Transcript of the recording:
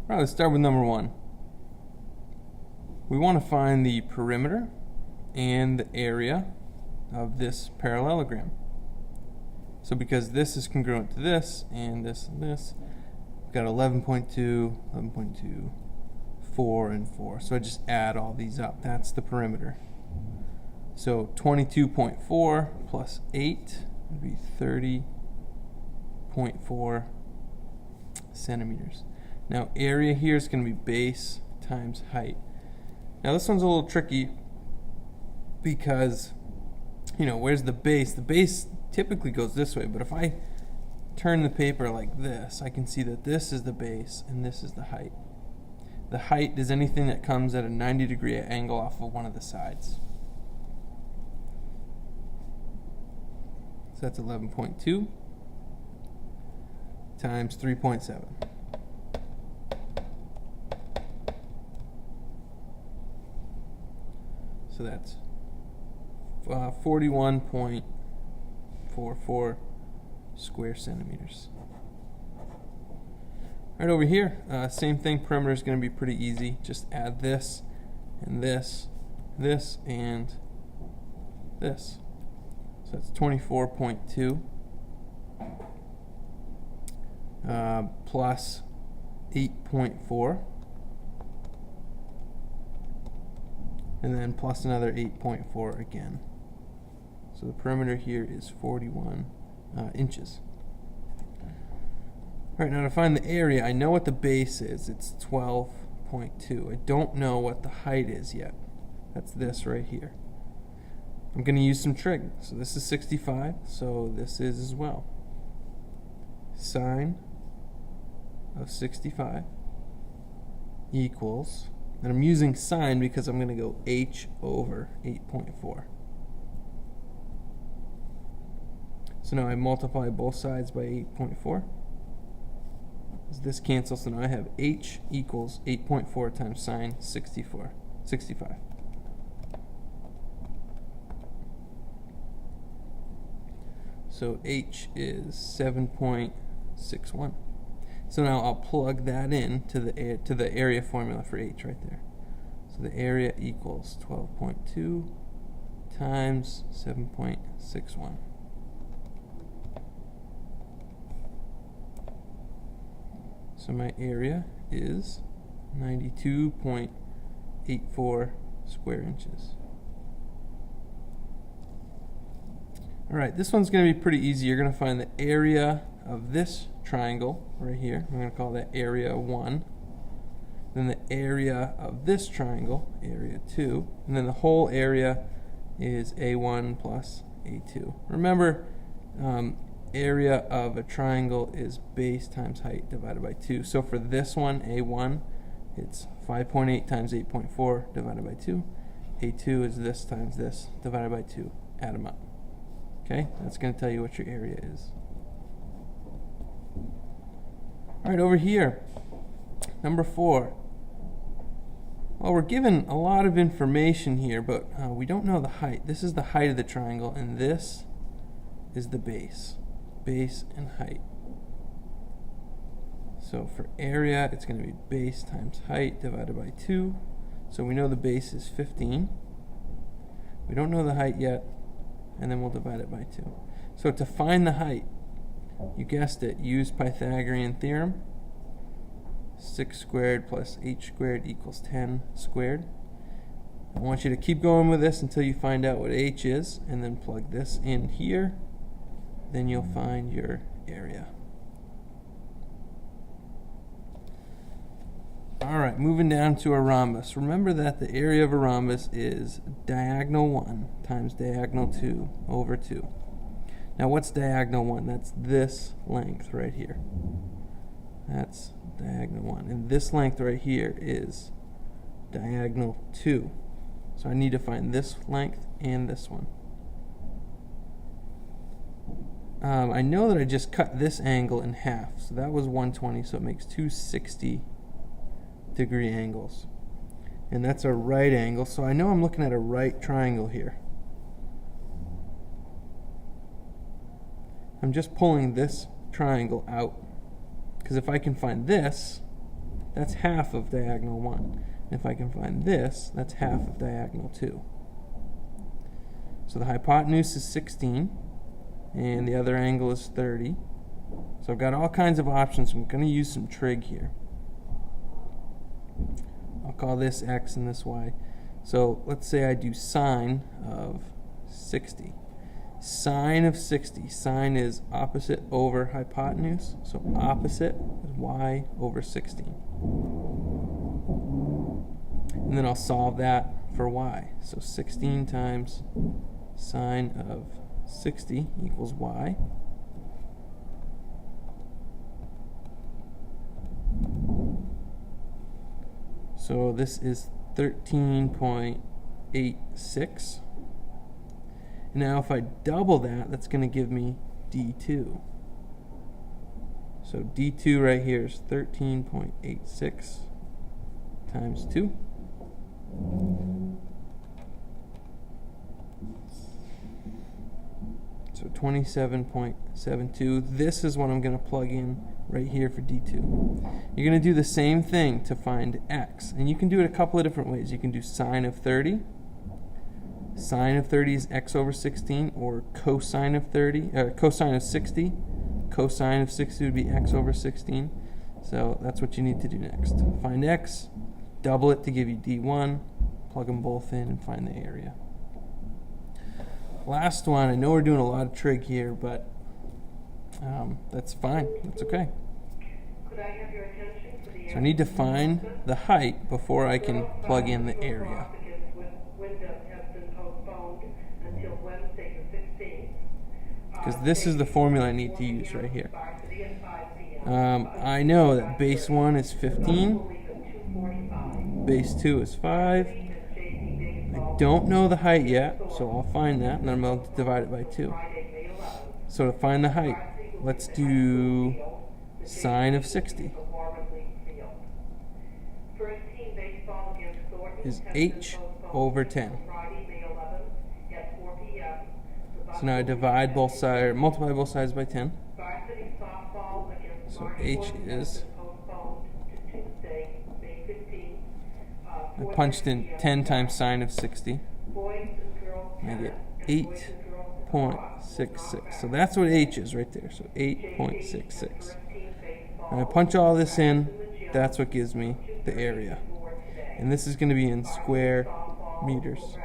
All right, let's start with number 1. We want to find the perimeter and the area of this parallelogram. So because this is congruent to this, and this, we've got 11.2, 11.2, 4, and 4. So I just add all these up. That's the perimeter. So 22.4 plus 8 would be 30.4 centimeters. Now area here is going to be base times height. Now this one's a little tricky because, where's the base? The base typically goes this way, but if I turn the paper like this, I can see that this is the base and this is the height. The height is anything that comes at a 90-degree angle off of one of the sides. So that's 11.2 times 3.7. So that's 41.44 square centimeters. Right over here, same thing. Perimeter is going to be pretty easy. Just add this and this, this and this. So that's 24.2 plus 8.4. And then plus another 8.4 again. So the perimeter here is 41 inches. All right, now to find the area, I know what the base is. It's 12.2. I don't know what the height is yet. That's this right here. I'm going to use some trig. So this is 65, so this is as well. Sine of 65 equals, and I'm using sine because I'm going to go h over 8.4. So now I multiply both sides by 8.4. This cancels, so now I have h equals 8.4 times sine 65. So h is 7.61. So now I'll plug that in to the area formula for h right there. So the area equals 12.2 times 7.61. So my area is 92.84 square inches. All right, this one's going to be pretty easy. You're going to find the area of this triangle right here. I'm going to call that area 1. Then the area of this triangle, area 2. And then the whole area is A1 plus A2. Remember, area of a triangle is base times height divided by 2. So for this one, A1, it's 5.8 times 8.4 divided by 2. A2 is this times this divided by 2. Add them up. Okay, that's going to tell you what your area is. All right, over here, number 4. Well, we're given a lot of information here, but we don't know the height. This is the height of the triangle, and this is the base. Base and height. So for area, it's going to be base times height divided by 2. So we know the base is 15. We don't know the height yet, and then we'll divide it by 2. So to find the height, you guessed it, use Pythagorean theorem. 6 squared plus h squared equals 10 squared. I want you to keep going with this until you find out what h is, and then plug this in here. Then you'll find your area. All right, moving down to a rhombus. Remember that the area of a rhombus is diagonal 1 times diagonal 2 over 2. Now what's diagonal 1? That's this length right here. That's diagonal 1. And this length right here is diagonal 2. So I need to find this length and this one. I know that I just cut this angle in half. So that was 120, so it makes two 60-degree angles. And that's a right angle, so I know I'm looking at a right triangle here. I'm just pulling this triangle out, because if I can find this, that's half of diagonal 1. If I can find this, that's half of diagonal 2. So the hypotenuse is 16, and the other angle is 30. So I've got all kinds of options. I'm going to use some trig here. I'll call this x and this y. So let's say I do sine of 60. Sine of 60. Sine is opposite over hypotenuse. So opposite is y over 16. And then I'll solve that for y. So 16 times sine of 60 equals y. So this is 13.86. Now if I double that, that's going to give me d2. So d2 right here is 13.86 times 2. So 27.72. This is what I'm going to plug in right here for d2. You're going to do the same thing to find x. And you can do it a couple of different ways. You can do sine of 30. Sine of 30 is x over 16, or cosine of 30, cosine of 60. Cosine of 60 would be x over 16. So that's what you need to do next. Find x, double it to give you d1, plug them both in and find the area. Last one, I know we're doing a lot of trig here, but that's fine. That's okay. Could I have your attention for the So I need to find the height before I can plug in the area. Because this is the formula I need to use right here. I know that base 1 is 15, base 2 is 5. I don't know the height yet, so I'll find that, and then I'm going to divide it by 2. So to find the height, let's do sine of 60. Is h over 10. So now I divide both sides, or multiply both sides by 10. So h is, I punched in 10 times sine of 60. And I get 8.66. So that's what h is right there. So 8.66. And I punch all this in, that's what gives me the area. And this is going to be in square meters.